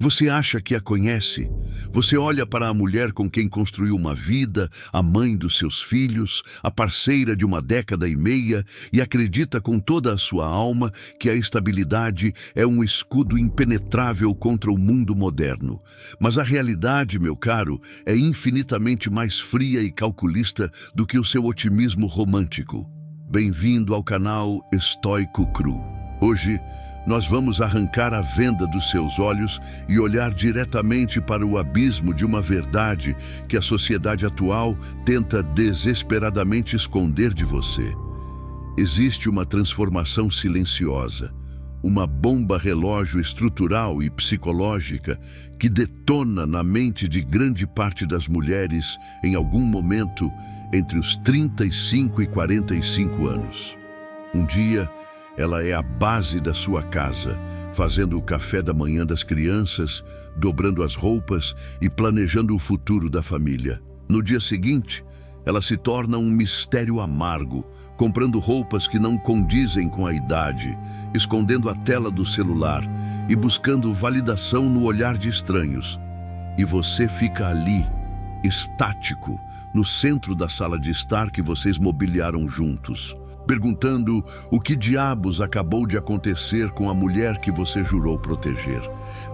Você acha que a conhece? Você olha para a mulher com quem construiu uma vida, a mãe dos seus filhos, a parceira de uma década e meia, e acredita com toda a sua alma que a estabilidade é um escudo impenetrável contra o mundo moderno. Mas a realidade, meu caro, é infinitamente mais fria e calculista do que o seu otimismo romântico. Bem-vindo ao canal Estoico Cru. Hoje, nós vamos arrancar a venda dos seus olhos e olhar diretamente para o abismo de uma verdade que a sociedade atual tenta desesperadamente esconder de você. Existe uma transformação silenciosa, uma bomba relógio estrutural e psicológica que detona na mente de grande parte das mulheres em algum momento entre os 35 e 45 anos. Um dia, ela é a base da sua casa, fazendo o café da manhã das crianças, dobrando as roupas e planejando o futuro da família. No dia seguinte, ela se torna um mistério amargo, comprando roupas que não condizem com a idade, escondendo a tela do celular e buscando validação no olhar de estranhos. E você fica ali, estático, no centro da sala de estar que vocês mobiliaram juntos, perguntando o que diabos acabou de acontecer com a mulher que você jurou proteger.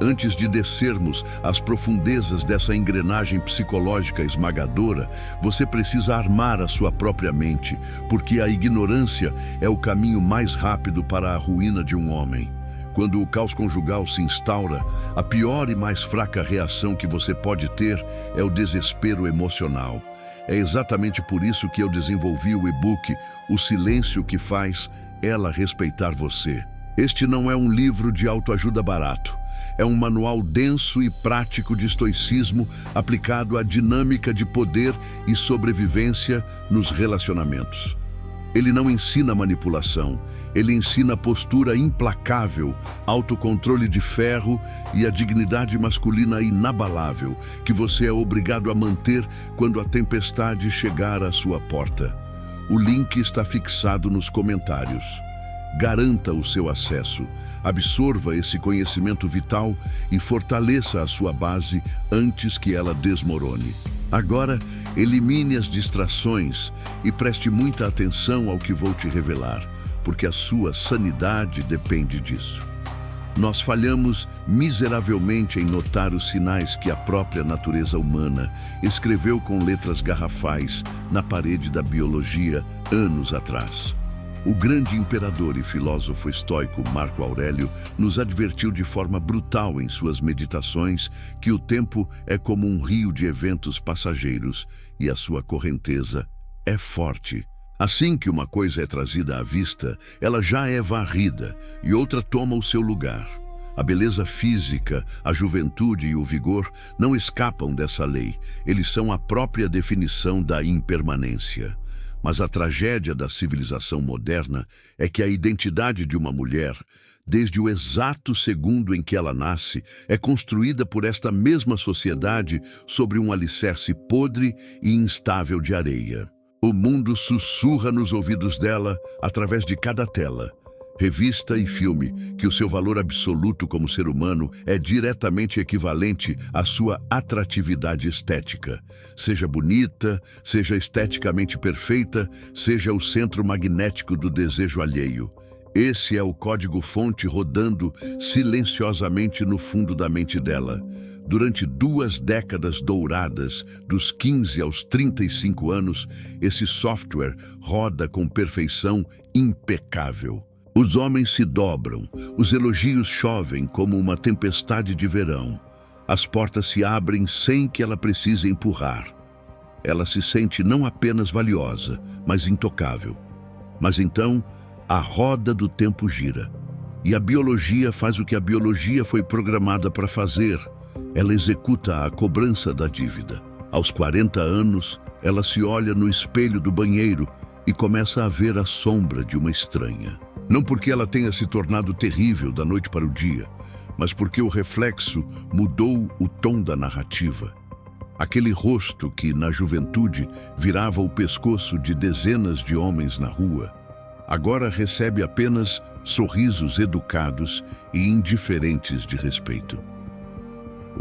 Antes de descermos às profundezas dessa engrenagem psicológica esmagadora, você precisa armar a sua própria mente, porque a ignorância é o caminho mais rápido para a ruína de um homem. Quando o caos conjugal se instaura, a pior e mais fraca reação que você pode ter é o desespero emocional. É exatamente por isso que eu desenvolvi o e-book O Silêncio que Faz Ela Respeitar Você. Este não é um livro de autoajuda barato. É um manual denso e prático de estoicismo aplicado à dinâmica de poder e sobrevivência nos relacionamentos. Ele não ensina manipulação, ele ensina postura implacável, autocontrole de ferro e a dignidade masculina inabalável que você é obrigado a manter quando a tempestade chegar à sua porta. O link está fixado nos comentários. Garanta o seu acesso, absorva esse conhecimento vital e fortaleça a sua base antes que ela desmorone. Agora, elimine as distrações e preste muita atenção ao que vou te revelar, porque a sua sanidade depende disso. Nós falhamos miseravelmente em notar os sinais que a própria natureza humana escreveu com letras garrafais na parede da biologia anos atrás. O grande imperador e filósofo estoico Marco Aurélio nos advertiu de forma brutal em suas meditações que o tempo é como um rio de eventos passageiros e a sua correnteza é forte. Assim que uma coisa é trazida à vista, ela já é varrida e outra toma o seu lugar. A beleza física, a juventude e o vigor não escapam dessa lei. Eles são a própria definição da impermanência. Mas a tragédia da civilização moderna é que a identidade de uma mulher, desde o exato segundo em que ela nasce, é construída por esta mesma sociedade sobre um alicerce podre e instável de areia. O mundo sussurra nos ouvidos dela através de cada tela, revista e filme, que o seu valor absoluto como ser humano é diretamente equivalente à sua atratividade estética. Seja bonita, seja esteticamente perfeita, seja o centro magnético do desejo alheio. Esse é o código-fonte rodando silenciosamente no fundo da mente dela. Durante 2 décadas douradas, dos 15 aos 35 anos, esse software roda com perfeição impecável. Os homens se dobram, os elogios chovem como uma tempestade de verão. As portas se abrem sem que ela precise empurrar. Ela se sente não apenas valiosa, mas intocável. Mas então, a roda do tempo gira. E a biologia faz o que a biologia foi programada para fazer. Ela executa a cobrança da dívida. Aos 40 anos, ela se olha no espelho do banheiro e começa a ver a sombra de uma estranha. Não porque ela tenha se tornado terrível da noite para o dia, mas porque o reflexo mudou o tom da narrativa. Aquele rosto que, na juventude, virava o pescoço de dezenas de homens na rua, agora recebe apenas sorrisos educados e indiferentes de respeito.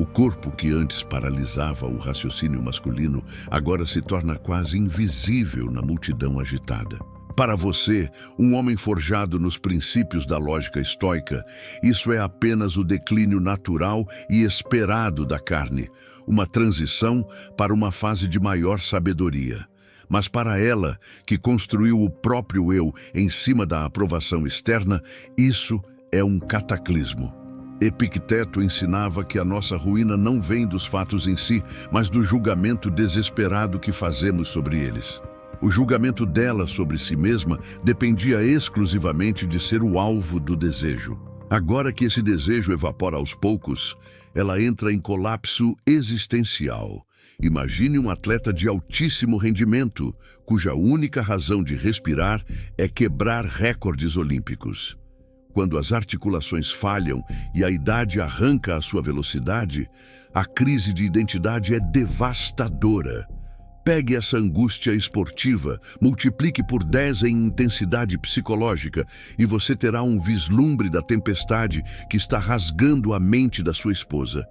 O corpo que antes paralisava o raciocínio masculino agora se torna quase invisível na multidão agitada. Para você, um homem forjado nos princípios da lógica estoica, isso é apenas o declínio natural e esperado da carne, uma transição para uma fase de maior sabedoria. Mas para ela, que construiu o próprio eu em cima da aprovação externa, isso é um cataclismo. Epicteto ensinava que a nossa ruína não vem dos fatos em si, mas do julgamento desesperado que fazemos sobre eles. O julgamento dela sobre si mesma dependia exclusivamente de ser o alvo do desejo. Agora que esse desejo evapora aos poucos, ela entra em colapso existencial. Imagine um atleta de altíssimo rendimento, cuja única razão de respirar é quebrar recordes olímpicos. Quando as articulações falham e a idade arranca a sua velocidade, a crise de identidade é devastadora. Pegue essa angústia esportiva, multiplique por 10 em intensidade psicológica e você terá um vislumbre da tempestade que está rasgando a mente da sua esposa.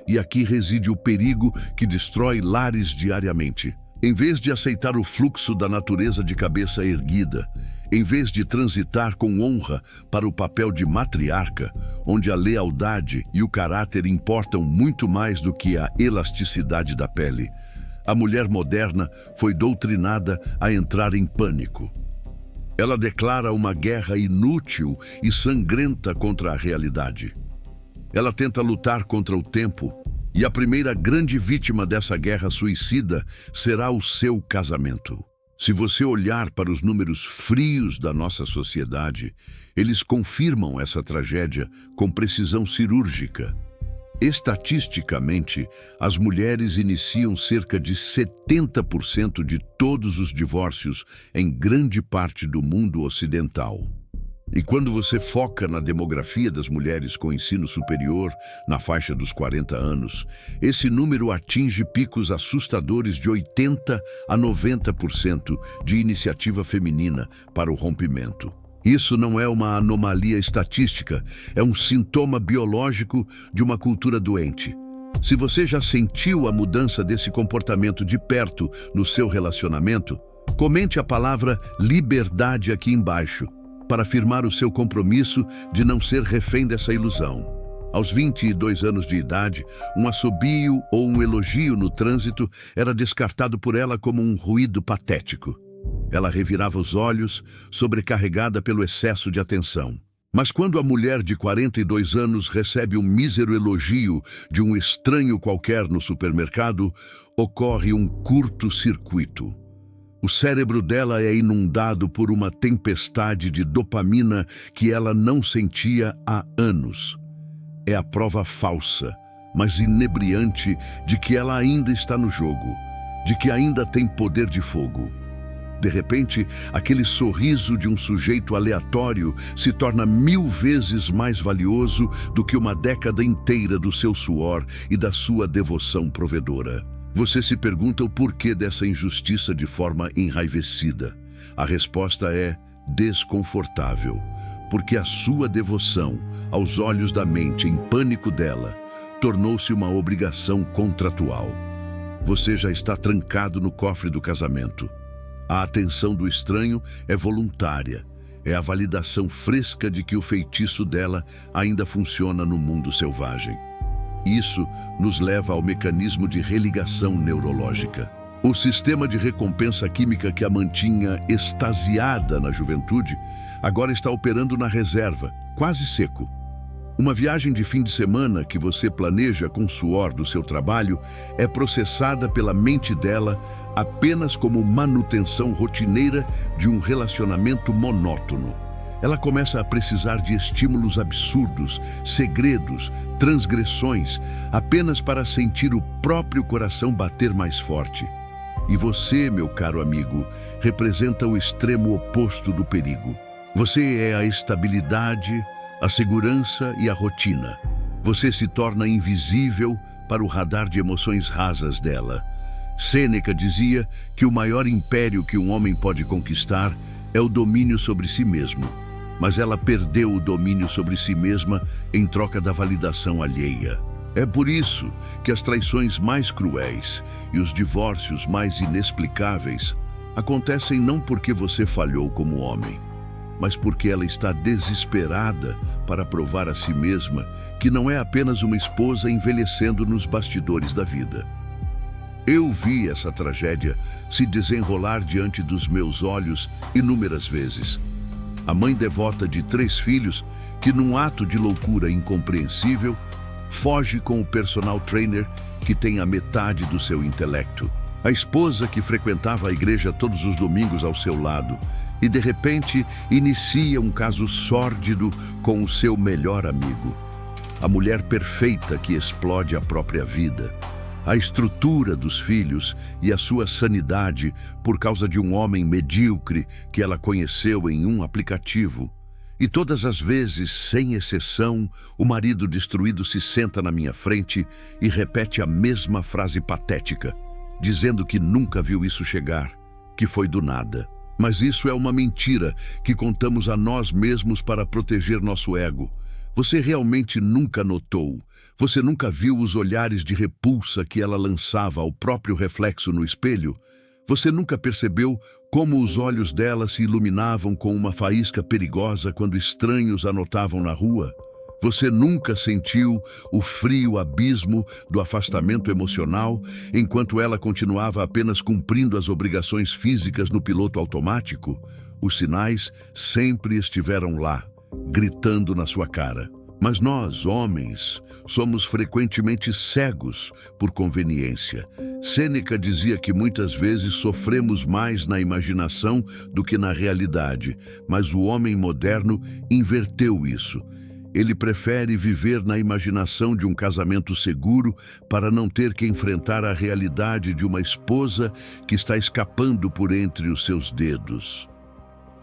E aqui reside o perigo que destrói lares diariamente. Em vez de aceitar o fluxo da natureza de cabeça erguida, em vez de transitar com honra para o papel de matriarca, onde a lealdade e o caráter importam muito mais do que a elasticidade da pele, a mulher moderna foi doutrinada a entrar em pânico. Ela declara uma guerra inútil e sangrenta contra a realidade. Ela tenta lutar contra o tempo, e a primeira grande vítima dessa guerra suicida será o seu casamento. Se você olhar para os números frios da nossa sociedade, eles confirmam essa tragédia com precisão cirúrgica. Estatisticamente, as mulheres iniciam cerca de 70% de todos os divórcios em grande parte do mundo ocidental. E quando você foca na demografia das mulheres com ensino superior, na faixa dos 40 anos, esse número atinge picos assustadores de 80% a 90% de iniciativa feminina para o rompimento. Isso não é uma anomalia estatística, é um sintoma biológico de uma cultura doente. Se você já sentiu a mudança desse comportamento de perto no seu relacionamento, comente a palavra liberdade aqui embaixo, para afirmar o seu compromisso de não ser refém dessa ilusão. Aos 22 anos de idade, um assobio ou um elogio no trânsito era descartado por ela como um ruído patético. Ela revirava os olhos, sobrecarregada pelo excesso de atenção. Mas quando a mulher de 42 anos recebe um mísero elogio de um estranho qualquer no supermercado, ocorre um curto-circuito. O cérebro dela é inundado por uma tempestade de dopamina que ela não sentia há anos. É a prova falsa, mas inebriante, de que ela ainda está no jogo, de que ainda tem poder de fogo. De repente, aquele sorriso de um sujeito aleatório se torna 1000 vezes mais valioso do que uma década inteira do seu suor e da sua devoção provedora. Você se pergunta o porquê dessa injustiça de forma enraivecida. A resposta é desconfortável, porque a sua devoção, aos olhos da mente em pânico dela, tornou-se uma obrigação contratual. Você já está trancado no cofre do casamento. A atenção do estranho é voluntária. É a validação fresca de que o feitiço dela ainda funciona no mundo selvagem. Isso nos leva ao mecanismo de religação neurológica. O sistema de recompensa química que a mantinha extasiada na juventude agora está operando na reserva, quase seco. Uma viagem de fim de semana que você planeja com o suor do seu trabalho é processada pela mente dela apenas como manutenção rotineira de um relacionamento monótono. Ela começa a precisar de estímulos absurdos, segredos, transgressões, apenas para sentir o próprio coração bater mais forte. E você, meu caro amigo, representa o extremo oposto do perigo. Você é a estabilidade, a segurança e a rotina. Você se torna invisível para o radar de emoções rasas dela. Sêneca dizia que o maior império que um homem pode conquistar é o domínio sobre si mesmo. Mas ela perdeu o domínio sobre si mesma em troca da validação alheia. É por isso que as traições mais cruéis e os divórcios mais inexplicáveis acontecem não porque você falhou como homem, mas porque ela está desesperada para provar a si mesma que não é apenas uma esposa envelhecendo nos bastidores da vida. Eu vi essa tragédia se desenrolar diante dos meus olhos inúmeras vezes. A mãe devota de 3 filhos que, num ato de loucura incompreensível, foge com o personal trainer que tem a metade do seu intelecto. A esposa que frequentava a igreja todos os domingos ao seu lado e, de repente, inicia um caso sórdido com o seu melhor amigo. A mulher perfeita que explode a própria vida. A estrutura dos filhos e a sua sanidade por causa de um homem medíocre que ela conheceu em um aplicativo. E todas as vezes, sem exceção, o marido destruído se senta na minha frente e repete a mesma frase patética, dizendo que nunca viu isso chegar, que foi do nada. Mas isso é uma mentira que contamos a nós mesmos para proteger nosso ego. Você realmente nunca notou, você nunca viu os olhares de repulsa que ela lançava ao próprio reflexo no espelho? Você nunca percebeu como os olhos dela se iluminavam com uma faísca perigosa quando estranhos a notavam na rua? Você nunca sentiu o frio abismo do afastamento emocional enquanto ela continuava apenas cumprindo as obrigações físicas no piloto automático? Os sinais sempre estiveram lá, gritando na sua cara. Mas nós, homens, somos frequentemente cegos por conveniência. Sêneca dizia que muitas vezes sofremos mais na imaginação do que na realidade, mas o homem moderno inverteu isso. Ele prefere viver na imaginação de um casamento seguro para não ter que enfrentar a realidade de uma esposa que está escapando por entre os seus dedos.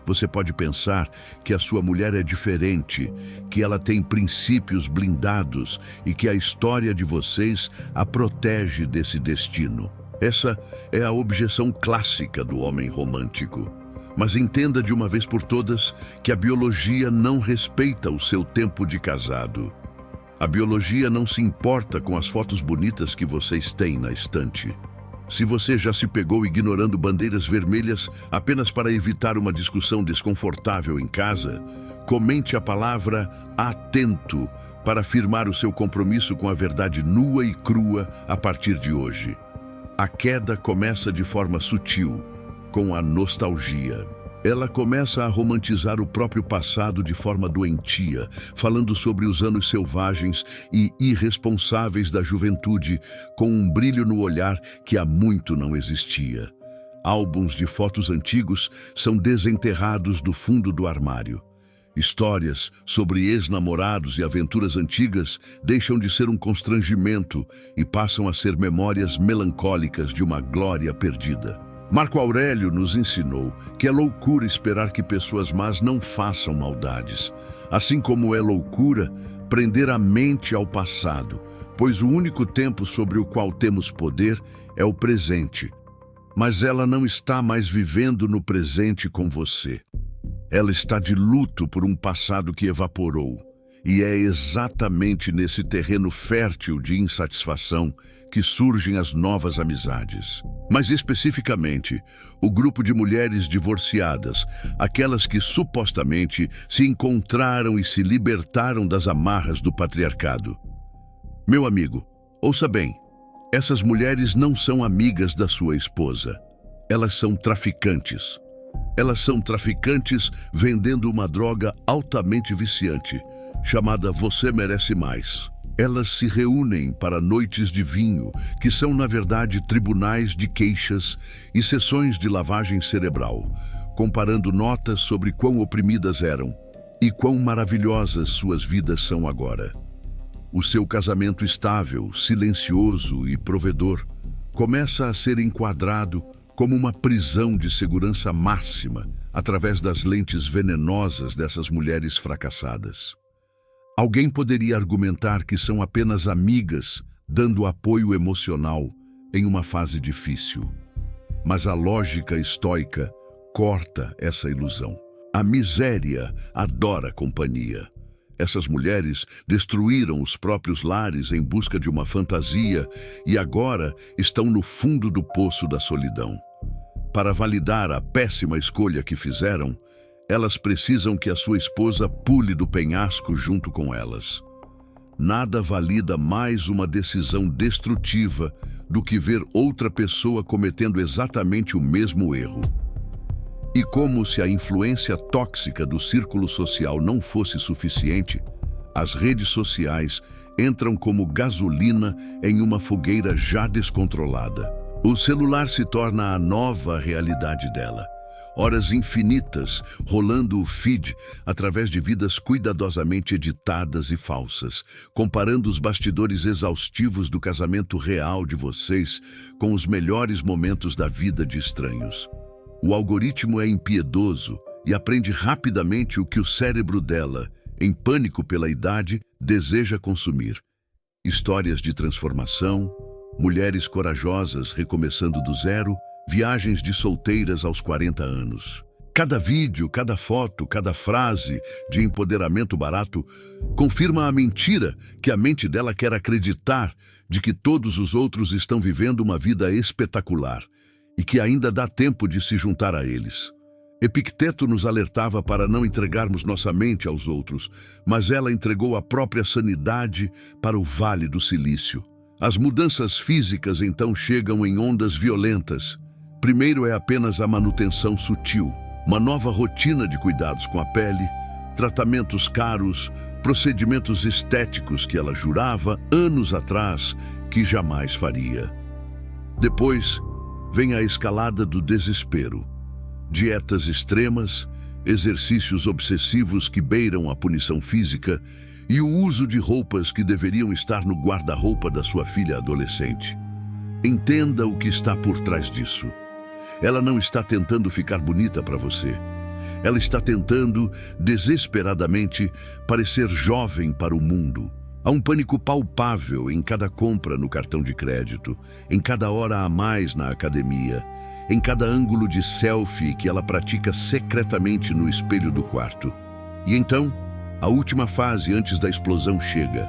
Você pode pensar que a sua mulher é diferente, que ela tem princípios blindados e que a história de vocês a protege desse destino. Essa é a objeção clássica do homem romântico. Mas entenda de uma vez por todas que a biologia não respeita o seu tempo de casado. A biologia não se importa com as fotos bonitas que vocês têm na estante. Se você já se pegou ignorando bandeiras vermelhas apenas para evitar uma discussão desconfortável em casa, comente a palavra atento para afirmar o seu compromisso com a verdade nua e crua a partir de hoje. A queda começa de forma sutil, com a nostalgia. Ela começa a romantizar o próprio passado de forma doentia, falando sobre os anos selvagens e irresponsáveis da juventude, com um brilho no olhar que há muito não existia. Álbuns de fotos antigos são desenterrados do fundo do armário. Histórias sobre ex-namorados e aventuras antigas deixam de ser um constrangimento e passam a ser memórias melancólicas de uma glória perdida. Marco Aurélio nos ensinou que é loucura esperar que pessoas más não façam maldades, assim como é loucura prender a mente ao passado, pois o único tempo sobre o qual temos poder é o presente. Mas ela não está mais vivendo no presente com você. Ela está de luto por um passado que evaporou, e é exatamente nesse terreno fértil de insatisfação que surgem as novas amizades. Mais especificamente, o grupo de mulheres divorciadas, aquelas que supostamente se encontraram e se libertaram das amarras do patriarcado. Meu amigo, ouça bem, essas mulheres não são amigas da sua esposa. Elas são traficantes. Elas são traficantes vendendo uma droga altamente viciante, chamada Você Merece Mais. Elas se reúnem para noites de vinho, que são, na verdade, tribunais de queixas e sessões de lavagem cerebral, comparando notas sobre quão oprimidas eram e quão maravilhosas suas vidas são agora. O seu casamento estável, silencioso e provedor começa a ser enquadrado como uma prisão de segurança máxima através das lentes venenosas dessas mulheres fracassadas. Alguém poderia argumentar que são apenas amigas dando apoio emocional em uma fase difícil. Mas a lógica estoica corta essa ilusão. A miséria adora companhia. Essas mulheres destruíram os próprios lares em busca de uma fantasia e agora estão no fundo do poço da solidão. Para validar a péssima escolha que fizeram, elas precisam que a sua esposa pule do penhasco junto com elas. Nada valida mais uma decisão destrutiva do que ver outra pessoa cometendo exatamente o mesmo erro. E como se a influência tóxica do círculo social não fosse suficiente, as redes sociais entram como gasolina em uma fogueira já descontrolada. O celular se torna a nova realidade dela. Horas infinitas rolando o feed através de vidas cuidadosamente editadas e falsas, comparando os bastidores exaustivos do casamento real de vocês com os melhores momentos da vida de estranhos. O algoritmo é impiedoso e aprende rapidamente o que o cérebro dela, em pânico pela idade, deseja consumir. Histórias de transformação, mulheres corajosas recomeçando do zero, viagens de solteiras aos 40 anos. Cada vídeo, cada foto, cada frase de empoderamento barato confirma a mentira que a mente dela quer acreditar de que todos os outros estão vivendo uma vida espetacular e que ainda dá tempo de se juntar a eles. Epicteto nos alertava para não entregarmos nossa mente aos outros, mas ela entregou a própria sanidade para o Vale do Silício. As mudanças físicas então chegam em ondas violentas. Primeiro é apenas a manutenção sutil, uma nova rotina de cuidados com a pele, tratamentos caros, procedimentos estéticos que ela jurava anos atrás que jamais faria. Depois vem a escalada do desespero. Dietas extremas, exercícios obsessivos que beiram a punição física e o uso de roupas que deveriam estar no guarda-roupa da sua filha adolescente. Entenda o que está por trás disso. Ela não está tentando ficar bonita para você. Ela está tentando, desesperadamente, parecer jovem para o mundo. Há um pânico palpável em cada compra no cartão de crédito, em cada hora a mais na academia, em cada ângulo de selfie que ela pratica secretamente no espelho do quarto. E então, a última fase antes da explosão chega,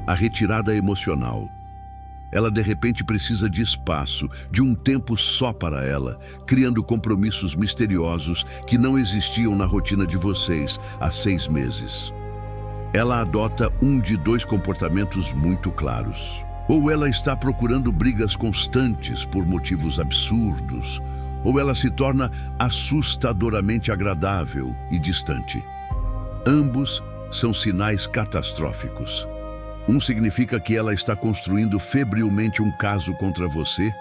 a retirada emocional. Ela de repente precisa de espaço, de um tempo só para ela, criando compromissos misteriosos que não existiam na rotina de vocês há 6 meses. Ela adota um de 2 comportamentos muito claros. Ou ela está procurando brigas constantes por motivos absurdos, ou ela se torna assustadoramente agradável e distante. Ambos são sinais catastróficos. Um significa que ela está construindo febrilmente um caso contra você,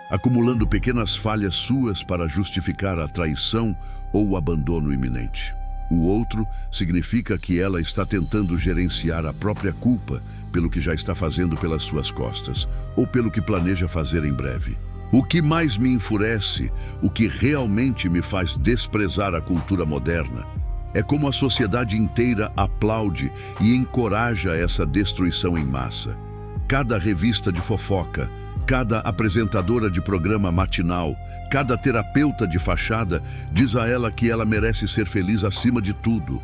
acumulando pequenas falhas suas para justificar a traição ou o abandono iminente. O outro significa que ela está tentando gerenciar a própria culpa pelo que já está fazendo pelas suas costas, ou pelo que planeja fazer em breve. O que mais me enfurece, o que realmente me faz desprezar a cultura moderna, é como a sociedade inteira aplaude e encoraja essa destruição em massa. Cada revista de fofoca, cada apresentadora de programa matinal, cada terapeuta de fachada diz a ela que ela merece ser feliz acima de tudo,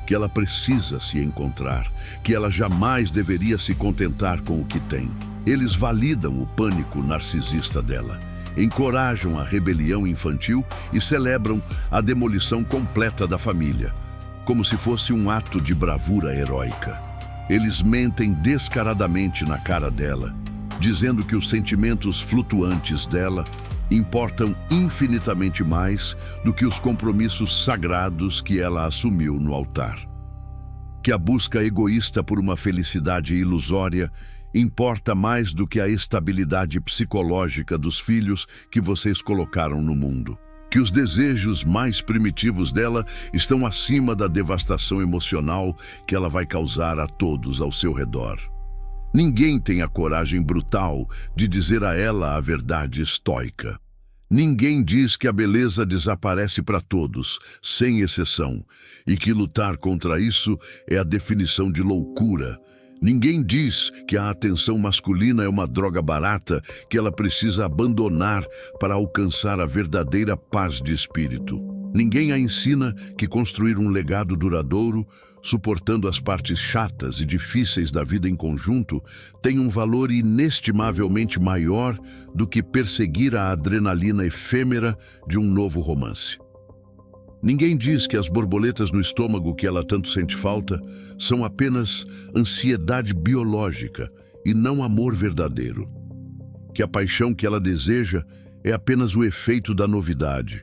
que ela precisa se encontrar, que ela jamais deveria se contentar com o que tem. Eles validam o pânico narcisista dela, encorajam a rebelião infantil e celebram a demolição completa da família, como se fosse um ato de bravura heróica. Eles mentem descaradamente na cara dela, dizendo que os sentimentos flutuantes dela importam infinitamente mais do que os compromissos sagrados que ela assumiu no altar. Que a busca egoísta por uma felicidade ilusória importa mais do que a estabilidade psicológica dos filhos que vocês colocaram no mundo. Que os desejos mais primitivos dela estão acima da devastação emocional que ela vai causar a todos ao seu redor. Ninguém tem a coragem brutal de dizer a ela a verdade estoica. Ninguém diz que a beleza desaparece para todos, sem exceção, e que lutar contra isso é a definição de loucura. Ninguém diz que a atenção masculina é uma droga barata que ela precisa abandonar para alcançar a verdadeira paz de espírito. Ninguém a ensina que construir um legado duradouro, suportando as partes chatas e difíceis da vida em conjunto, tem um valor inestimavelmente maior do que perseguir a adrenalina efêmera de um novo romance. Ninguém diz que as borboletas no estômago que ela tanto sente falta são apenas ansiedade biológica e não amor verdadeiro. Que a paixão que ela deseja é apenas o efeito da novidade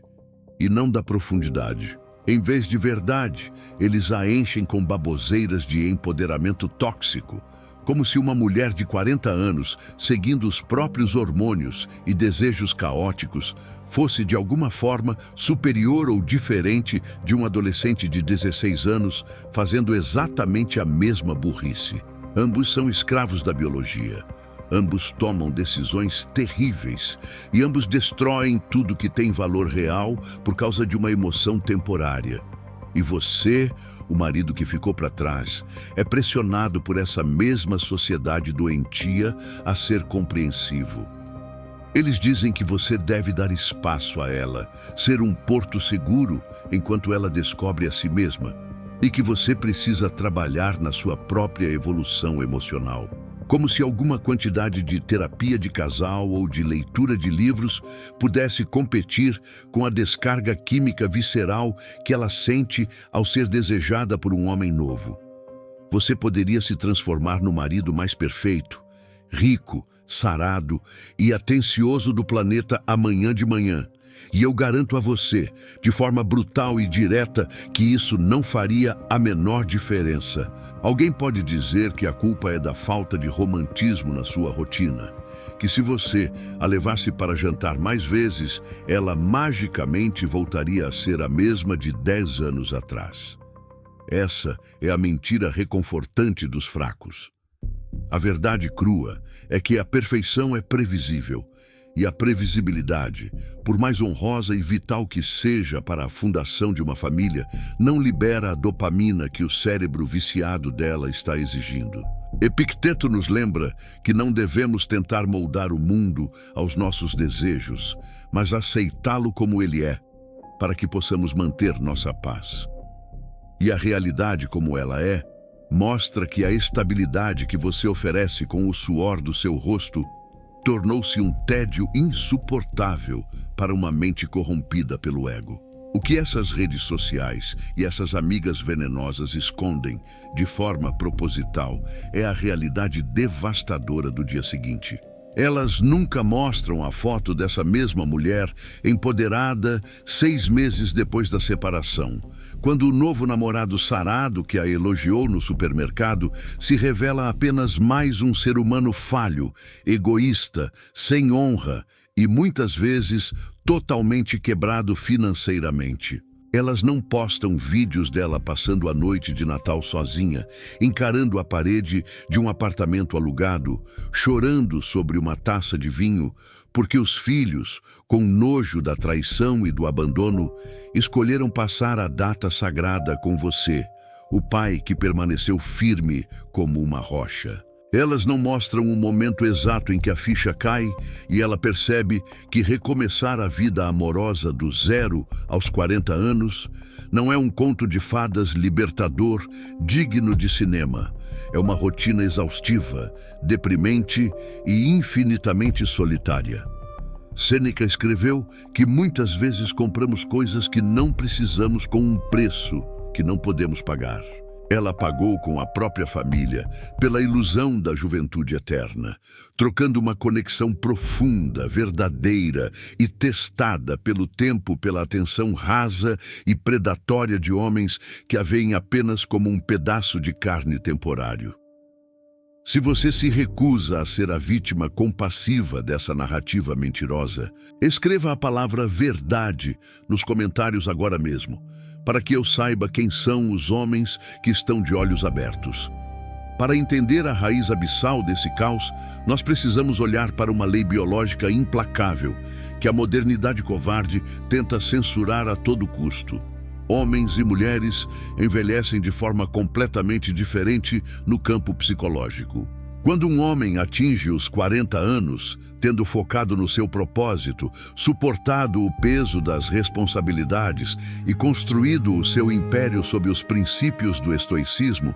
e não da profundidade. Em vez de verdade, eles a enchem com baboseiras de empoderamento tóxico, como se uma mulher de 40 anos, seguindo os próprios hormônios e desejos caóticos, fosse de alguma forma superior ou diferente de um adolescente de 16 anos, fazendo exatamente a mesma burrice. Ambos são escravos da biologia. Ambos tomam decisões terríveis e ambos destroem tudo que tem valor real por causa de uma emoção temporária. E você, o marido que ficou para trás, é pressionado por essa mesma sociedade doentia a ser compreensivo. Eles dizem que você deve dar espaço a ela, ser um porto seguro enquanto ela descobre a si mesma, e que você precisa trabalhar na sua própria evolução emocional. Como se alguma quantidade de terapia de casal ou de leitura de livros pudesse competir com a descarga química visceral que ela sente ao ser desejada por um homem novo. Você poderia se transformar no marido mais perfeito, rico, sarado e atencioso do planeta amanhã de manhã. E eu garanto a você, de forma brutal e direta, que isso não faria a menor diferença. Alguém pode dizer que a culpa é da falta de romantismo na sua rotina, que se você a levasse para jantar mais vezes, ela magicamente voltaria a ser a mesma de 10 anos atrás. Essa é a mentira reconfortante dos fracos. A verdade crua é que a perfeição é previsível, e a previsibilidade, por mais honrosa e vital que seja para a fundação de uma família, não libera a dopamina que o cérebro viciado dela está exigindo. Epicteto nos lembra que não devemos tentar moldar o mundo aos nossos desejos, mas aceitá-lo como ele é, para que possamos manter nossa paz. E a realidade como ela é, mostra que a estabilidade que você oferece com o suor do seu rosto tornou-se um tédio insuportável para uma mente corrompida pelo ego. O que essas redes sociais e essas amigas venenosas escondem, de forma proposital, é a realidade devastadora do dia seguinte. Elas nunca mostram a foto dessa mesma mulher empoderada 6 meses depois da separação, quando o novo namorado sarado que a elogiou no supermercado se revela apenas mais um ser humano falho, egoísta, sem honra e muitas vezes totalmente quebrado financeiramente. Elas não postam vídeos dela passando a noite de Natal sozinha, encarando a parede de um apartamento alugado, chorando sobre uma taça de vinho, porque os filhos, com nojo da traição e do abandono, escolheram passar a data sagrada com você, o pai que permaneceu firme como uma rocha. Elas não mostram o momento exato em que a ficha cai e ela percebe que recomeçar a vida amorosa do 0 aos 40 anos não é um conto de fadas libertador digno de cinema. É uma rotina exaustiva, deprimente e infinitamente solitária. Sêneca escreveu que muitas vezes compramos coisas que não precisamos com um preço que não podemos pagar. Ela pagou com a própria família pela ilusão da juventude eterna, trocando uma conexão profunda, verdadeira e testada pelo tempo pela atenção rasa e predatória de homens que a veem apenas como um pedaço de carne temporário. Se você se recusa a ser a vítima compassiva dessa narrativa mentirosa, escreva a palavra verdade nos comentários agora mesmo, para que eu saiba quem são os homens que estão de olhos abertos. Para entender a raiz abissal desse caos, nós precisamos olhar para uma lei biológica implacável, que a modernidade covarde tenta censurar a todo custo. Homens e mulheres envelhecem de forma completamente diferente no campo psicológico. Quando um homem atinge os 40 anos, tendo focado no seu propósito, suportado o peso das responsabilidades e construído o seu império sob os princípios do estoicismo,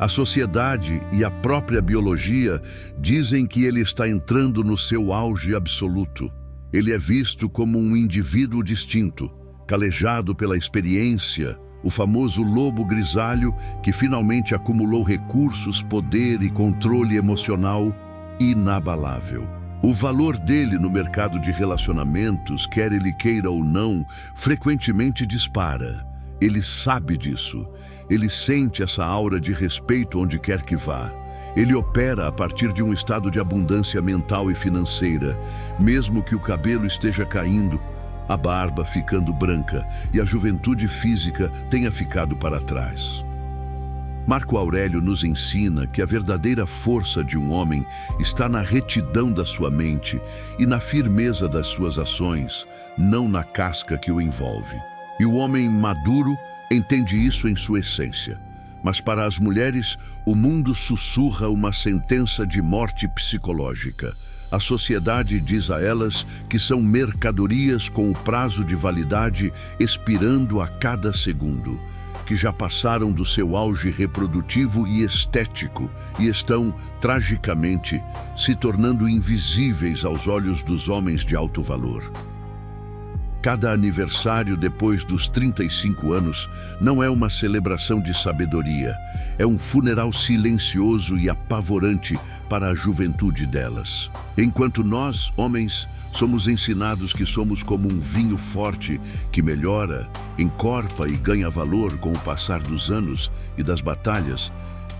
a sociedade e a própria biologia dizem que ele está entrando no seu auge absoluto. Ele é visto como um indivíduo distinto, calejado pela experiência, o famoso lobo grisalho que finalmente acumulou recursos, poder e controle emocional inabalável. O valor dele no mercado de relacionamentos, quer ele queira ou não, frequentemente dispara. Ele sabe disso. Ele sente essa aura de respeito onde quer que vá. Ele opera a partir de um estado de abundância mental e financeira, mesmo que o cabelo esteja caindo, a barba ficando branca e a juventude física tenha ficado para trás. Marco Aurélio nos ensina que a verdadeira força de um homem está na retidão da sua mente e na firmeza das suas ações, não na casca que o envolve. E o homem maduro entende isso em sua essência. Mas para as mulheres, o mundo sussurra uma sentença de morte psicológica. A sociedade diz a elas que são mercadorias com o prazo de validade expirando a cada segundo, que já passaram do seu auge reprodutivo e estético e estão, tragicamente, se tornando invisíveis aos olhos dos homens de alto valor. Cada aniversário depois dos 35 anos não é uma celebração de sabedoria, é um funeral silencioso e apavorante para a juventude delas. Enquanto nós, homens, somos ensinados que somos como um vinho forte que melhora, encorpa e ganha valor com o passar dos anos e das batalhas,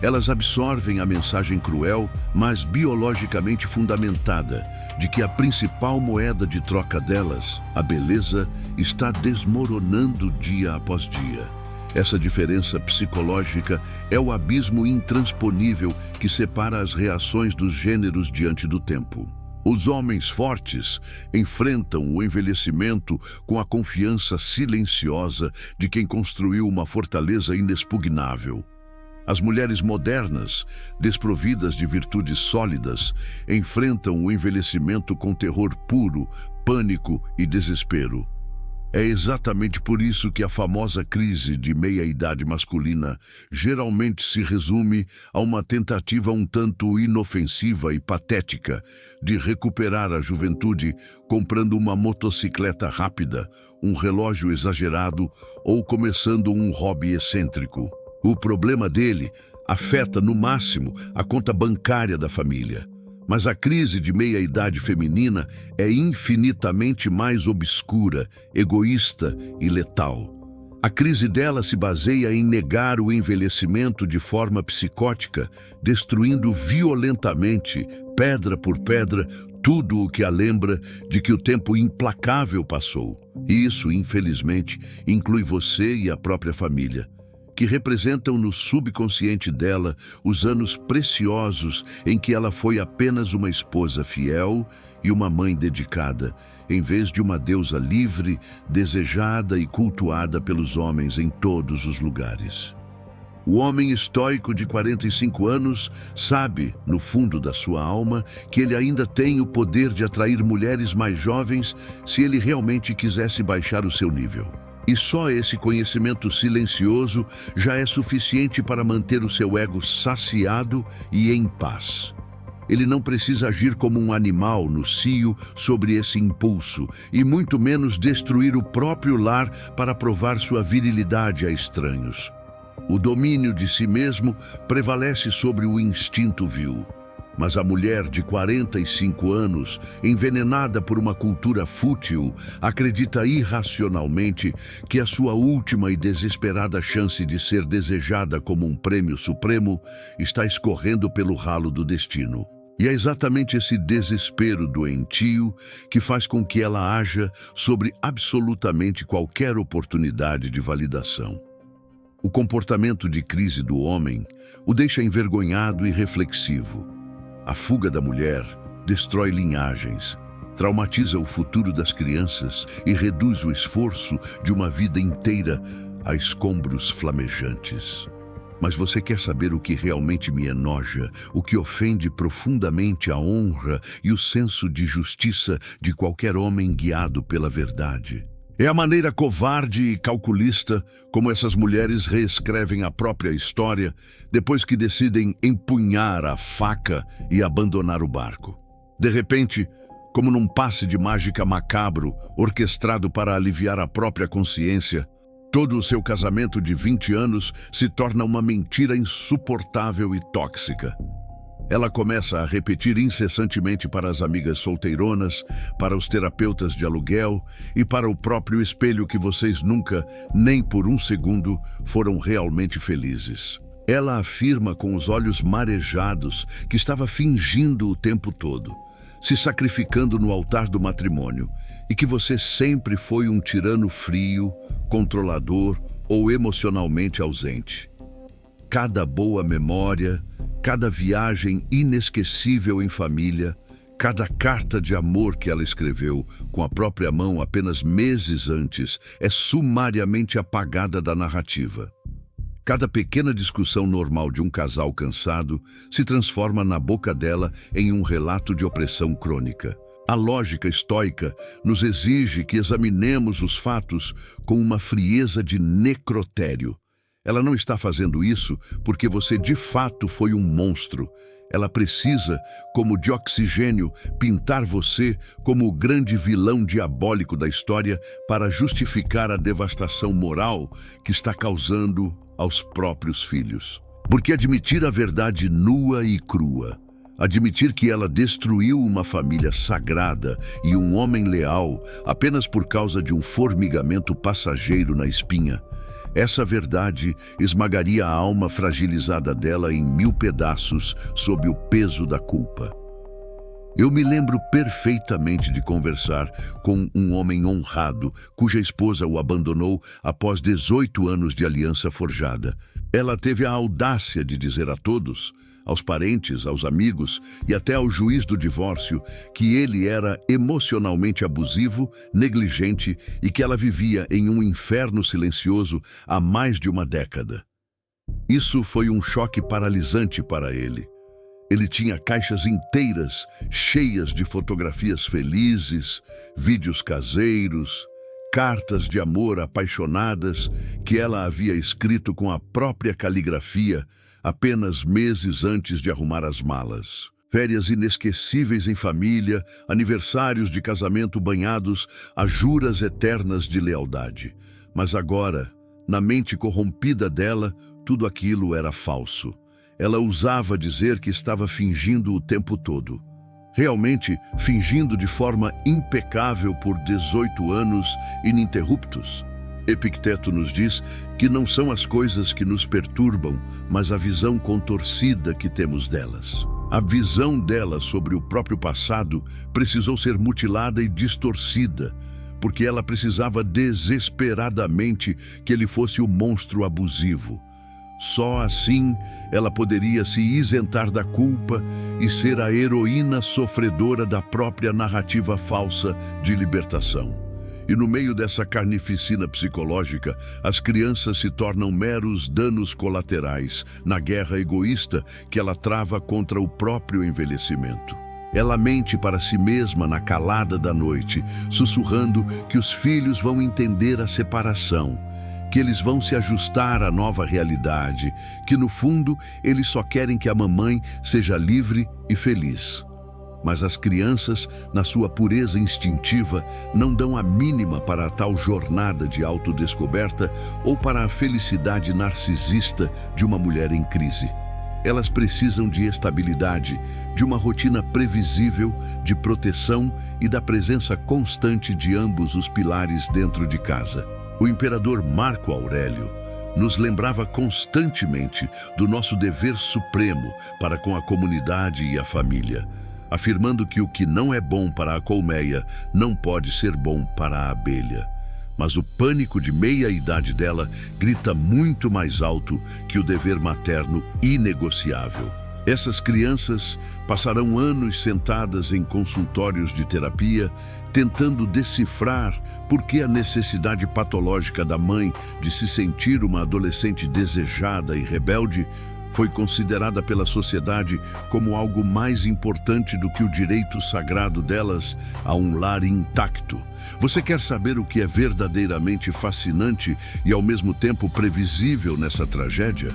elas absorvem a mensagem cruel, mas biologicamente fundamentada, de que a principal moeda de troca delas, a beleza, está desmoronando dia após dia. Essa diferença psicológica é o abismo intransponível que separa as reações dos gêneros diante do tempo. Os homens fortes enfrentam o envelhecimento com a confiança silenciosa de quem construiu uma fortaleza inexpugnável. As mulheres modernas, desprovidas de virtudes sólidas, enfrentam o envelhecimento com terror puro, pânico e desespero. É exatamente por isso que a famosa crise de meia-idade masculina geralmente se resume a uma tentativa um tanto inofensiva e patética de recuperar a juventude comprando uma motocicleta rápida, um relógio exagerado ou começando um hobby excêntrico. O problema dele afeta, no máximo, a conta bancária da família. Mas a crise de meia-idade feminina é infinitamente mais obscura, egoísta e letal. A crise dela se baseia em negar o envelhecimento de forma psicótica, destruindo violentamente, pedra por pedra, tudo o que a lembra de que o tempo implacável passou. E isso, infelizmente, inclui você e a própria família, que representam no subconsciente dela os anos preciosos em que ela foi apenas uma esposa fiel e uma mãe dedicada, em vez de uma deusa livre, desejada e cultuada pelos homens em todos os lugares. O homem estoico de 45 anos sabe, no fundo da sua alma, que ele ainda tem o poder de atrair mulheres mais jovens se ele realmente quisesse baixar o seu nível. E só esse conhecimento silencioso já é suficiente para manter o seu ego saciado e em paz. Ele não precisa agir como um animal no cio sobre esse impulso, e muito menos destruir o próprio lar para provar sua virilidade a estranhos. O domínio de si mesmo prevalece sobre o instinto vil. Mas a mulher de 45 anos, envenenada por uma cultura fútil, acredita irracionalmente que a sua última e desesperada chance de ser desejada como um prêmio supremo está escorrendo pelo ralo do destino. E é exatamente esse desespero doentio que faz com que ela haja sobre absolutamente qualquer oportunidade de validação. O comportamento de crise do homem o deixa envergonhado e reflexivo. A fuga da mulher destrói linhagens, traumatiza o futuro das crianças e reduz o esforço de uma vida inteira a escombros flamejantes. Mas você quer saber o que realmente me enoja, o que ofende profundamente a honra e o senso de justiça de qualquer homem guiado pela verdade? É a maneira covarde e calculista como essas mulheres reescrevem a própria história depois que decidem empunhar a faca e abandonar o barco. De repente, como num passe de mágica macabro, orquestrado para aliviar a própria consciência, todo o seu casamento de 20 anos se torna uma mentira insuportável e tóxica. Ela começa a repetir incessantemente para as amigas solteironas, para os terapeutas de aluguel e para o próprio espelho que vocês nunca, nem por um segundo, foram realmente felizes. Ela afirma com os olhos marejados que estava fingindo o tempo todo, se sacrificando no altar do matrimônio, e que você sempre foi um tirano frio, controlador ou emocionalmente ausente. Cada boa memória, cada viagem inesquecível em família, cada carta de amor que ela escreveu com a própria mão apenas meses antes é sumariamente apagada da narrativa. Cada pequena discussão normal de um casal cansado se transforma na boca dela em um relato de opressão crônica. A lógica estoica nos exige que examinemos os fatos com uma frieza de necrotério. Ela não está fazendo isso porque você de fato foi um monstro. Ela precisa, como de oxigênio, pintar você como o grande vilão diabólico da história para justificar a devastação moral que está causando aos próprios filhos. Porque admitir a verdade nua e crua, admitir que ela destruiu uma família sagrada e um homem leal apenas por causa de um formigamento passageiro na espinha, essa verdade esmagaria a alma fragilizada dela em 1000 pedaços sob o peso da culpa. Eu me lembro perfeitamente de conversar com um homem honrado, cuja esposa o abandonou após 18 anos de aliança forjada. Ela teve a audácia de dizer a todos, aos parentes, aos amigos e até ao juiz do divórcio, que ele era emocionalmente abusivo, negligente e que ela vivia em um inferno silencioso há mais de uma década. Isso foi um choque paralisante para ele. Ele tinha caixas inteiras, cheias de fotografias felizes, vídeos caseiros, cartas de amor apaixonadas que ela havia escrito com a própria caligrafia apenas meses antes de arrumar as malas. Férias inesquecíveis em família, aniversários de casamento banhados a juras eternas de lealdade. Mas agora, na mente corrompida dela, tudo aquilo era falso. Ela ousava dizer que estava fingindo o tempo todo. Realmente fingindo de forma impecável por 18 anos ininterruptos. Epicteto nos diz que não são as coisas que nos perturbam, mas a visão contorcida que temos delas. A visão dela sobre o próprio passado precisou ser mutilada e distorcida, porque ela precisava desesperadamente que ele fosse o monstro abusivo. Só assim ela poderia se isentar da culpa e ser a heroína sofredora da própria narrativa falsa de libertação. E no meio dessa carnificina psicológica, as crianças se tornam meros danos colaterais na guerra egoísta que ela trava contra o próprio envelhecimento. Ela mente para si mesma na calada da noite, sussurrando que os filhos vão entender a separação, que eles vão se ajustar à nova realidade, que no fundo eles só querem que a mamãe seja livre e feliz. Mas as crianças, na sua pureza instintiva, não dão a mínima para a tal jornada de autodescoberta ou para a felicidade narcisista de uma mulher em crise. Elas precisam de estabilidade, de uma rotina previsível, de proteção e da presença constante de ambos os pilares dentro de casa. O imperador Marco Aurélio nos lembrava constantemente do nosso dever supremo para com a comunidade e a família, afirmando que o que não é bom para a colmeia não pode ser bom para a abelha. Mas o pânico de meia-idade dela grita muito mais alto que o dever materno inegociável. Essas crianças passarão anos sentadas em consultórios de terapia, tentando decifrar por que a necessidade patológica da mãe de se sentir uma adolescente desejada e rebelde foi considerada pela sociedade como algo mais importante do que o direito sagrado delas a um lar intacto. Você quer saber o que é verdadeiramente fascinante e ao mesmo tempo previsível nessa tragédia?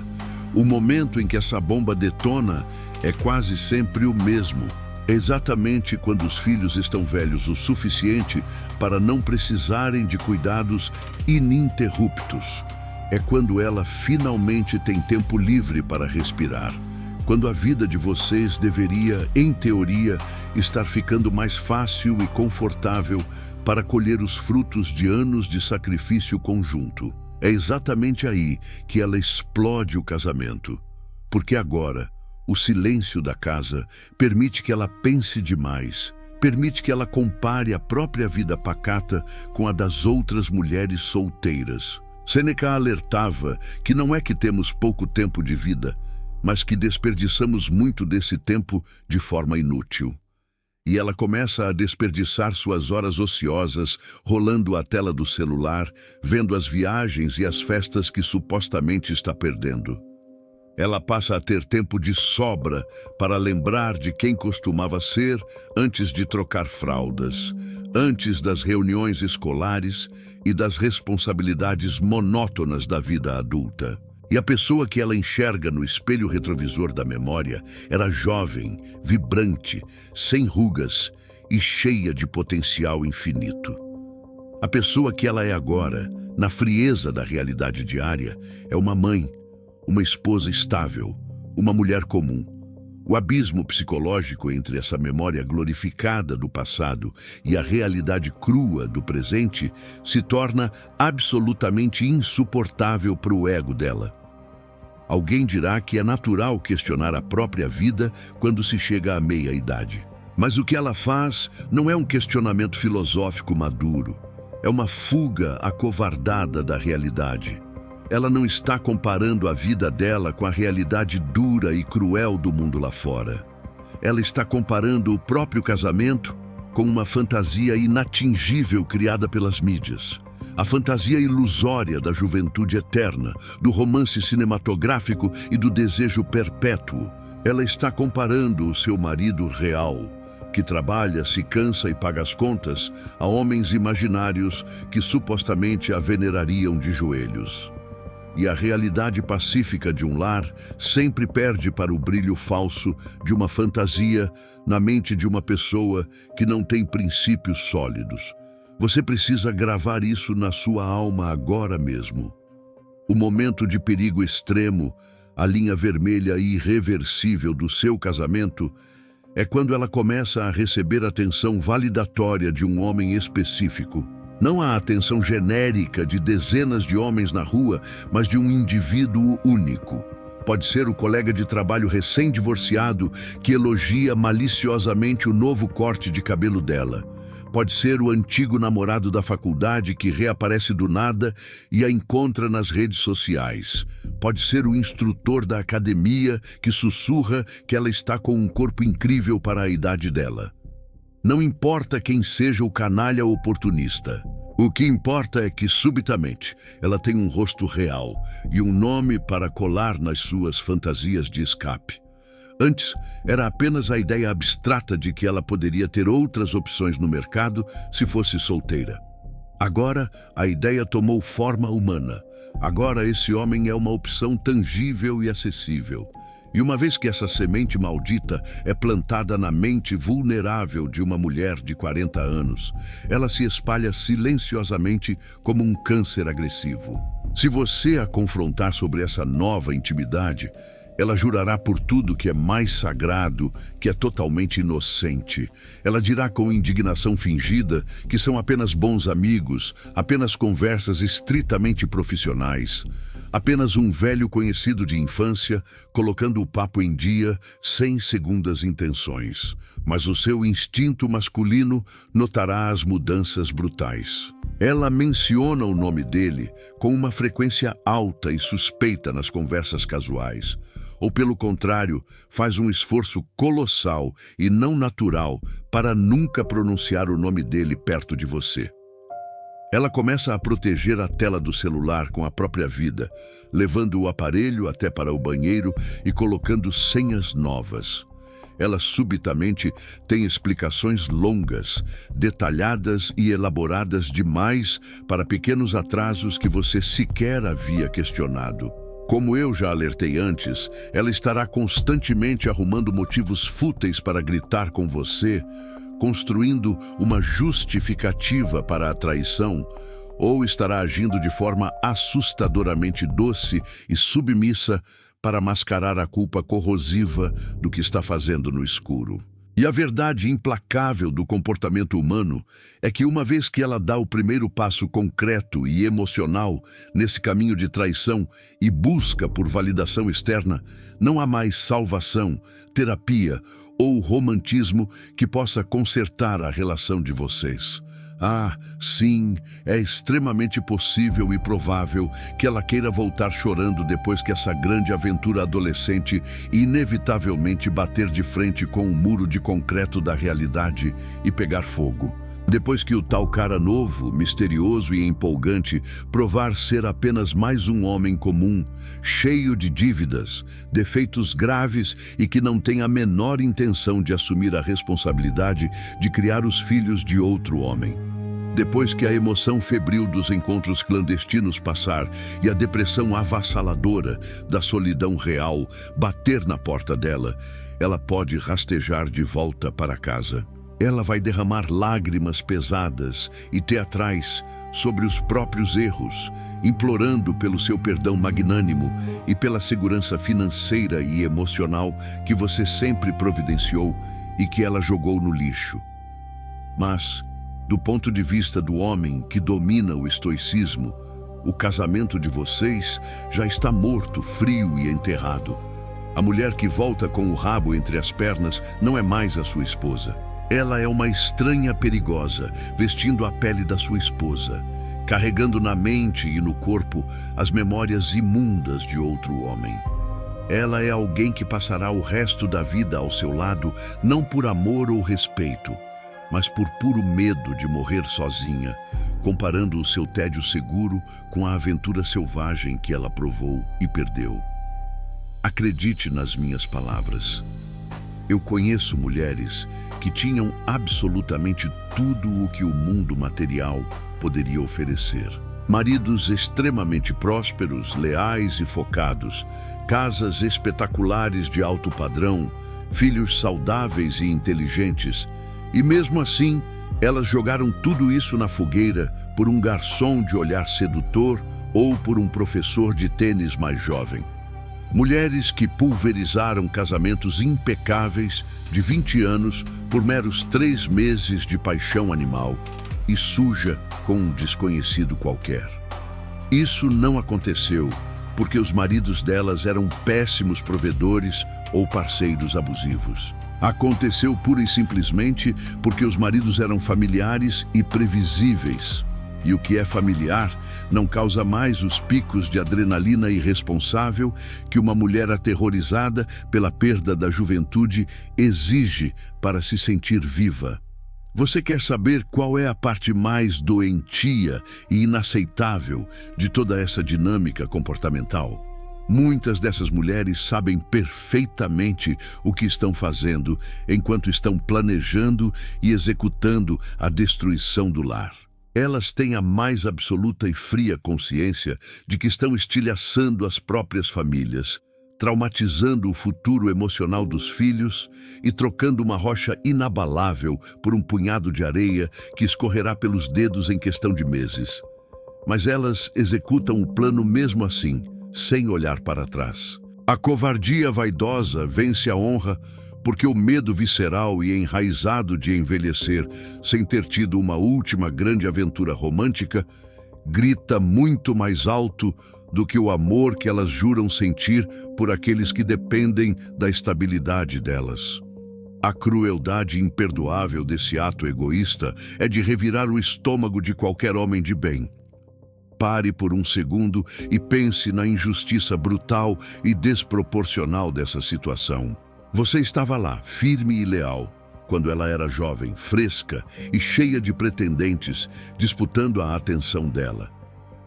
O momento em que essa bomba detona é quase sempre o mesmo. Exatamente quando os filhos estão velhos o suficiente para não precisarem de cuidados ininterruptos. É quando ela finalmente tem tempo livre para respirar. Quando a vida de vocês deveria, em teoria, estar ficando mais fácil e confortável para colher os frutos de anos de sacrifício conjunto. É exatamente aí que ela explode o casamento. Porque agora, o silêncio da casa permite que ela pense demais, permite que ela compare a própria vida pacata com a das outras mulheres solteiras. Sêneca alertava que não é que temos pouco tempo de vida, mas que desperdiçamos muito desse tempo de forma inútil. E ela começa a desperdiçar suas horas ociosas, rolando a tela do celular, vendo as viagens e as festas que supostamente está perdendo. Ela passa a ter tempo de sobra para lembrar de quem costumava ser antes de trocar fraldas, antes das reuniões escolares e das responsabilidades monótonas da vida adulta. E a pessoa que ela enxerga no espelho retrovisor da memória era jovem, vibrante, sem rugas e cheia de potencial infinito. A pessoa que ela é agora, na frieza da realidade diária, é uma mãe, uma esposa estável, uma mulher comum. O abismo psicológico entre essa memória glorificada do passado e a realidade crua do presente se torna absolutamente insuportável para o ego dela. Alguém dirá que é natural questionar a própria vida quando se chega à meia-idade. Mas o que ela faz não é um questionamento filosófico maduro, é uma fuga acovardada da realidade. Ela não está comparando a vida dela com a realidade dura e cruel do mundo lá fora. Ela está comparando o próprio casamento com uma fantasia inatingível criada pelas mídias. A fantasia ilusória da juventude eterna, do romance cinematográfico e do desejo perpétuo. Ela está comparando o seu marido real, que trabalha, se cansa e paga as contas, a homens imaginários que supostamente a venerariam de joelhos. E a realidade pacífica de um lar sempre perde para o brilho falso de uma fantasia na mente de uma pessoa que não tem princípios sólidos. Você precisa gravar isso na sua alma agora mesmo. O momento de perigo extremo, a linha vermelha e irreversível do seu casamento, é quando ela começa a receber atenção validatória de um homem específico. Não a atenção genérica de dezenas de homens na rua, mas de um indivíduo único. Pode ser o colega de trabalho recém-divorciado que elogia maliciosamente o novo corte de cabelo dela. Pode ser o antigo namorado da faculdade que reaparece do nada e a encontra nas redes sociais. Pode ser o instrutor da academia que sussurra que ela está com um corpo incrível para a idade dela. Não importa quem seja o canalha oportunista. O que importa é que, subitamente, ela tem um rosto real e um nome para colar nas suas fantasias de escape. Antes, era apenas a ideia abstrata de que ela poderia ter outras opções no mercado se fosse solteira. Agora, a ideia tomou forma humana. Agora, esse homem é uma opção tangível e acessível. E uma vez que essa semente maldita é plantada na mente vulnerável de uma mulher de 40 anos, ela se espalha silenciosamente como um câncer agressivo. Se você a confrontar sobre essa nova intimidade, ela jurará por tudo que é mais sagrado, que é totalmente inocente. Ela dirá com indignação fingida que são apenas bons amigos, apenas conversas estritamente profissionais. Apenas um velho conhecido de infância, colocando o papo em dia sem segundas intenções. Mas o seu instinto masculino notará as mudanças brutais. Ela menciona o nome dele com uma frequência alta e suspeita nas conversas casuais. ou pelo contrário, faz um esforço colossal e não natural para nunca pronunciar o nome dele perto de você. Ela começa a proteger a tela do celular com a própria vida, levando o aparelho até para o banheiro e colocando senhas novas. Ela subitamente tem explicações longas, detalhadas e elaboradas demais para pequenos atrasos que você sequer havia questionado. Como eu já alertei antes, ela estará constantemente arrumando motivos fúteis para gritar com você, construindo uma justificativa para a traição, ou estará agindo de forma assustadoramente doce e submissa para mascarar a culpa corrosiva do que está fazendo no escuro. E a verdade implacável do comportamento humano é que uma vez que ela dá o primeiro passo concreto e emocional nesse caminho de traição e busca por validação externa, não há mais salvação, terapia ou romantismo que possa consertar a relação de vocês. Ah, sim, é extremamente possível e provável que ela queira voltar chorando depois que essa grande aventura adolescente inevitavelmente bater de frente com um muro de concreto da realidade e pegar fogo. Depois que o tal cara novo, misterioso e empolgante provar ser apenas mais um homem comum, cheio de dívidas, defeitos graves e que não tem a menor intenção de assumir a responsabilidade de criar os filhos de outro homem. Depois que a emoção febril dos encontros clandestinos passar e a depressão avassaladora da solidão real bater na porta dela, ela pode rastejar de volta para casa. Ela vai derramar lágrimas pesadas e teatrais sobre os próprios erros, implorando pelo seu perdão magnânimo e pela segurança financeira e emocional que você sempre providenciou e que ela jogou no lixo. Mas, do ponto de vista do homem que domina o estoicismo, o casamento de vocês já está morto, frio e enterrado. A mulher que volta com o rabo entre as pernas não é mais a sua esposa. Ela é uma estranha perigosa, vestindo a pele da sua esposa, carregando na mente e no corpo as memórias imundas de outro homem. Ela é alguém que passará o resto da vida ao seu lado, não por amor ou respeito, mas por puro medo de morrer sozinha, comparando o seu tédio seguro com a aventura selvagem que ela provou e perdeu. Acredite nas minhas palavras. Eu conheço mulheres que tinham absolutamente tudo o que o mundo material poderia oferecer. Maridos extremamente prósperos, leais e focados, casas espetaculares de alto padrão, filhos saudáveis e inteligentes. E mesmo assim, elas jogaram tudo isso na fogueira por um garçom de olhar sedutor ou por um professor de tênis mais jovem. Mulheres que pulverizaram casamentos impecáveis de 20 anos por meros 3 meses de paixão animal e suja com um desconhecido qualquer. Isso não aconteceu porque os maridos delas eram péssimos provedores ou parceiros abusivos. Aconteceu pura e simplesmente porque os maridos eram familiares e previsíveis. E o que é familiar não causa mais os picos de adrenalina irresponsável que uma mulher aterrorizada pela perda da juventude exige para se sentir viva. Você quer saber qual é a parte mais doentia e inaceitável de toda essa dinâmica comportamental? Muitas dessas mulheres sabem perfeitamente o que estão fazendo enquanto estão planejando e executando a destruição do lar. Elas têm a mais absoluta e fria consciência de que estão estilhaçando as próprias famílias, traumatizando o futuro emocional dos filhos e trocando uma rocha inabalável por um punhado de areia que escorrerá pelos dedos em questão de meses. Mas elas executam o plano mesmo assim, sem olhar para trás. A covardia vaidosa vence a honra porque o medo visceral e enraizado de envelhecer sem ter tido uma última grande aventura romântica grita muito mais alto do que o amor que elas juram sentir por aqueles que dependem da estabilidade delas. A crueldade imperdoável desse ato egoísta é de revirar o estômago de qualquer homem de bem. pare por um segundo e pense na injustiça brutal e desproporcional dessa situação. Você estava lá, firme e leal, quando ela era jovem, fresca e cheia de pretendentes, disputando a atenção dela.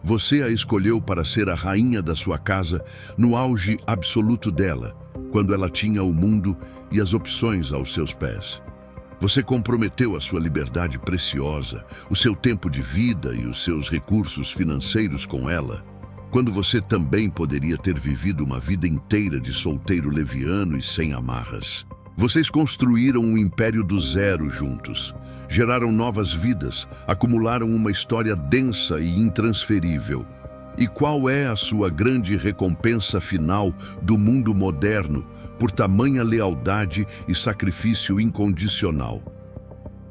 Você a escolheu para ser a rainha da sua casa no auge absoluto dela, quando ela tinha o mundo e as opções aos seus pés. Você comprometeu a sua liberdade preciosa, o seu tempo de vida e os seus recursos financeiros com ela, quando você também poderia ter vivido uma vida inteira de solteiro leviano e sem amarras. Vocês construíram um império do zero juntos, geraram novas vidas, acumularam uma história densa e intransferível. E qual é a sua grande recompensa final do mundo moderno por tamanha lealdade e sacrifício incondicional?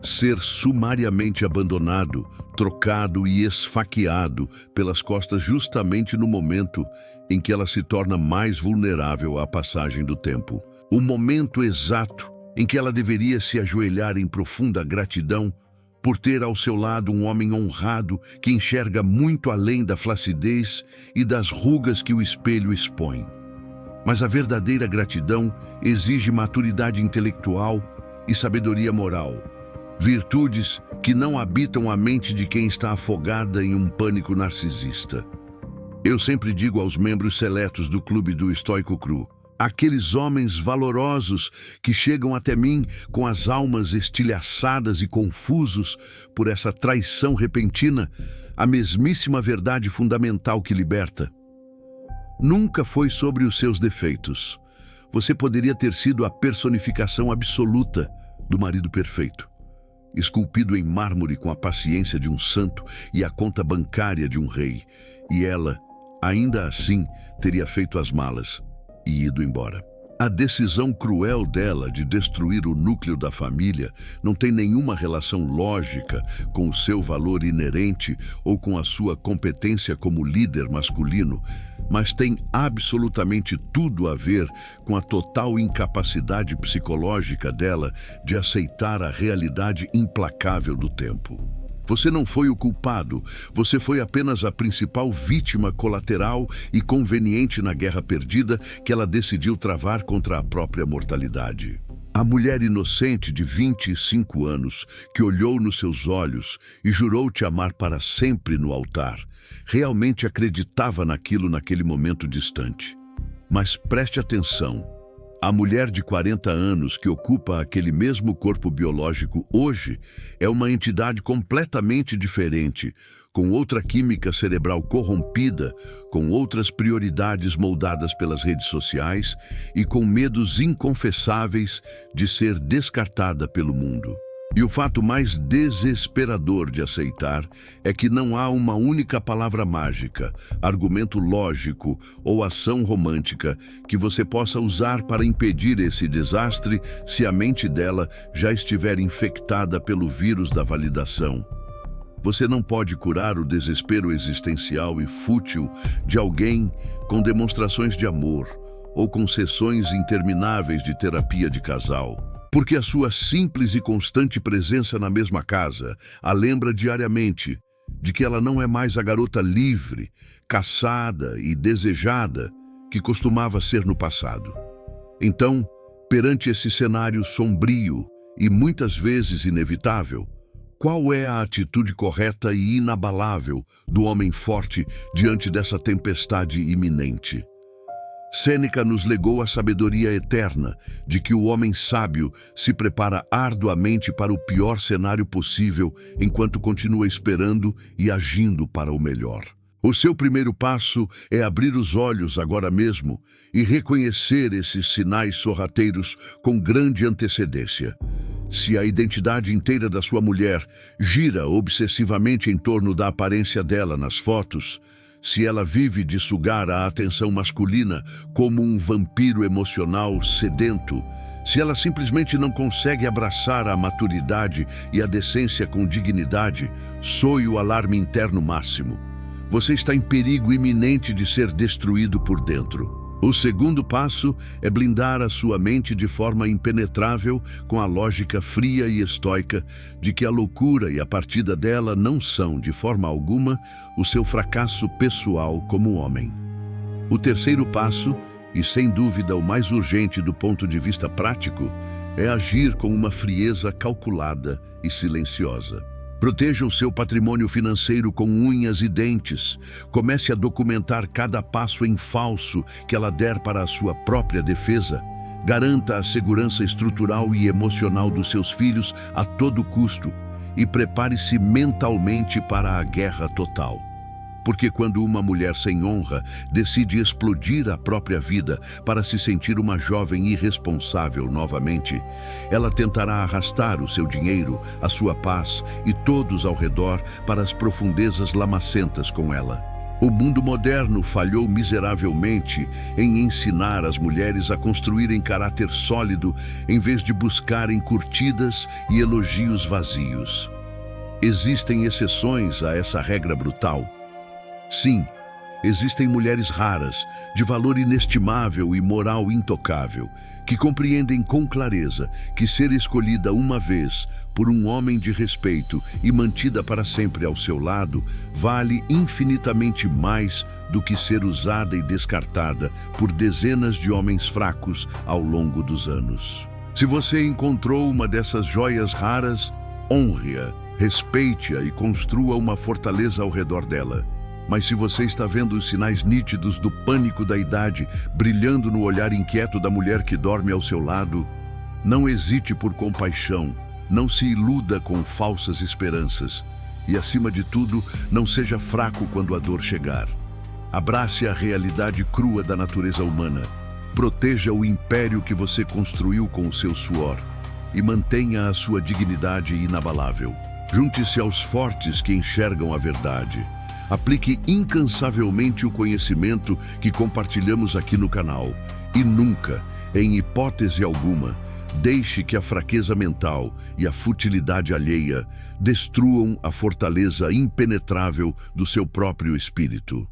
Ser sumariamente abandonado, trocado e esfaqueado pelas costas justamente no momento em que ela se torna mais vulnerável à passagem do tempo. O momento exato em que ela deveria se ajoelhar em profunda gratidão por ter ao seu lado um homem honrado que enxerga muito além da flacidez e das rugas que o espelho expõe. Mas a verdadeira gratidão exige maturidade intelectual e sabedoria moral, virtudes que não habitam a mente de quem está afogada em um pânico narcisista. Eu sempre digo aos membros seletos do Clube do Estoico Cru, aqueles homens valorosos que chegam até mim com as almas estilhaçadas e confusos por essa traição repentina, a mesmíssima verdade fundamental que liberta. Nunca foi sobre os seus defeitos. Você poderia ter sido a personificação absoluta do marido perfeito, esculpido em mármore com a paciência de um santo e a conta bancária de um rei, e ela, ainda assim, teria feito as malas e ido embora. A decisão cruel dela de destruir o núcleo da família não tem nenhuma relação lógica com o seu valor inerente ou com a sua competência como líder masculino, mas tem absolutamente tudo a ver com a total incapacidade psicológica dela de aceitar a realidade implacável do tempo. Você não foi o culpado, você foi apenas a principal vítima colateral e conveniente na guerra perdida que ela decidiu travar contra a própria mortalidade. A mulher inocente de 25 anos, que olhou nos seus olhos e jurou te amar para sempre no altar, realmente acreditava naquilo naquele momento distante. Mas preste atenção. A mulher de 40 anos que ocupa aquele mesmo corpo biológico hoje é uma entidade completamente diferente, com outra química cerebral corrompida, com outras prioridades moldadas pelas redes sociais e com medos inconfessáveis de ser descartada pelo mundo. E o fato mais desesperador de aceitar é que não há uma única palavra mágica, argumento lógico ou ação romântica que você possa usar para impedir esse desastre se a mente dela já estiver infectada pelo vírus da validação. Você não pode curar o desespero existencial e fútil de alguém com demonstrações de amor ou com sessões intermináveis de terapia de casal. Porque a sua simples e constante presença na mesma casa a lembra diariamente de que ela não é mais a garota livre, caçada e desejada que costumava ser no passado. Então, perante esse cenário sombrio e muitas vezes inevitável, qual é a atitude correta e inabalável do homem forte diante dessa tempestade iminente? Sêneca nos legou a sabedoria eterna de que o homem sábio se prepara arduamente para o pior cenário possível enquanto continua esperando e agindo para o melhor. O seu primeiro passo é abrir os olhos agora mesmo e reconhecer esses sinais sorrateiros com grande antecedência. Se a identidade inteira da sua mulher gira obsessivamente em torno da aparência dela nas fotos, se ela vive de sugar a atenção masculina como um vampiro emocional sedento, se ela simplesmente não consegue abraçar a maturidade e a decência com dignidade, soe o alarme interno máximo. Você está em perigo iminente de ser destruído por dentro. O segundo passo é blindar a sua mente de forma impenetrável com a lógica fria e estoica de que a loucura e a partida dela não são, de forma alguma, o seu fracasso pessoal como homem. O terceiro passo, e sem dúvida o mais urgente do ponto de vista prático, é agir com uma frieza calculada e silenciosa. Proteja o seu patrimônio financeiro com unhas e dentes. Comece a documentar cada passo em falso que ela der para a sua própria defesa. Garanta a segurança estrutural e emocional dos seus filhos a todo custo e prepare-se mentalmente para a guerra total. Porque quando uma mulher sem honra decide explodir a própria vida para se sentir uma jovem irresponsável novamente, ela tentará arrastar o seu dinheiro, a sua paz e todos ao redor para as profundezas lamacentas com ela. O mundo moderno falhou miseravelmente em ensinar as mulheres a construírem caráter sólido em vez de buscarem curtidas e elogios vazios. Existem exceções a essa regra brutal. Sim, existem mulheres raras, de valor inestimável e moral intocável, que compreendem com clareza que ser escolhida uma vez por um homem de respeito e mantida para sempre ao seu lado vale infinitamente mais do que ser usada e descartada por dezenas de homens fracos ao longo dos anos. Se você encontrou uma dessas joias raras, honre-a, respeite-a e construa uma fortaleza ao redor dela. Mas se você está vendo os sinais nítidos do pânico da idade brilhando no olhar inquieto da mulher que dorme ao seu lado, não hesite por compaixão, não se iluda com falsas esperanças e, acima de tudo, não seja fraco quando a dor chegar. Abrace a realidade crua da natureza humana, proteja o império que você construiu com o seu suor e mantenha a sua dignidade inabalável. Junte-se aos fortes que enxergam a verdade. Aplique incansavelmente o conhecimento que compartilhamos aqui no canal e nunca, em hipótese alguma, deixe que a fraqueza mental e a futilidade alheia destruam a fortaleza impenetrável do seu próprio espírito.